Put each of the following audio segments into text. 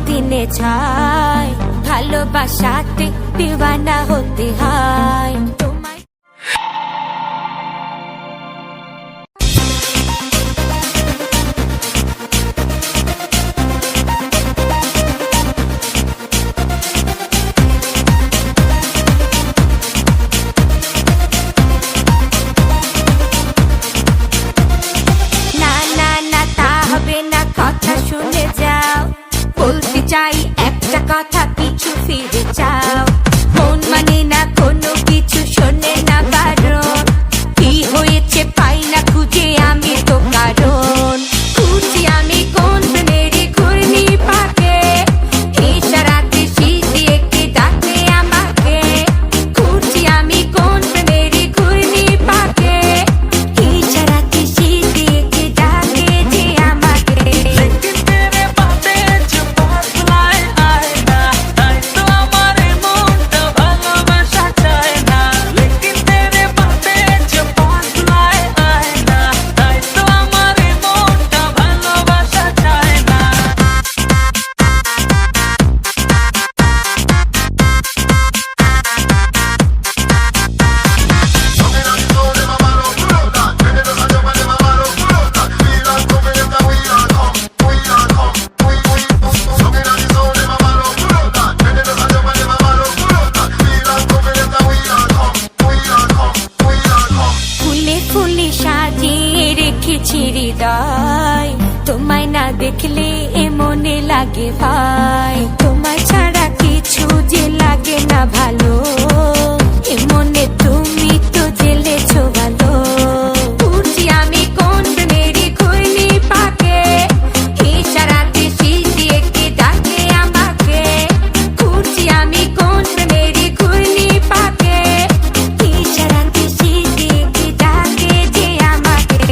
দিনে ছাই, ভালোবাসাতে দিওয়ানা হতে হয় তোমায়। না না না, তা হবে না, কথা শুনে যাও। বলতে চাই একটা কথা, পিছু ফিরে যাও। মন মানে না কোনো কিছু, শোনে না কারণ কি হয়েছে পাই না খুঁজে আমি তো কারণ। খুঁজি আমি কোন প্রেমেরই ঘূর্ণি পাকে, ইশারাতে শিশিয়ে কে ডাকে আমাকে। খুঁজি আমি কোন প্রেমেরই ঘূর্ণি পাকে, ইশারাতে শিশিয়ে কে ডাকে যে আমাকে। ফুলে সাজিয়ে রেখেছি হৃদয়, তোমায় না দেখলে এ মনে লাগে ভাই। তোমায় ছাড়া কিছু যে লাগে না ভালো, এ মনে তুমি তো জেলেছো ভালো। খুঁজি আমি কোন প্রেমেরই ঘূর্ণি পাকে, ইশারাতে শিশিয়ে কে ডাকে আমাকে। খুঁজি আমি কোন প্রেমেরই ঘূর্ণি পাকে, ইশারাতে শিশিয়ে কে ডাকে যে আমাকে।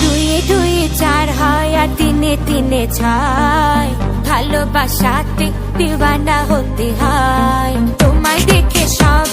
দুয়ে দুয়ে চার হয় আর দিনে দিনে ছাই, ভালোবাসাতে দিওয়ানা হতে হয় তোমায় দেখে সব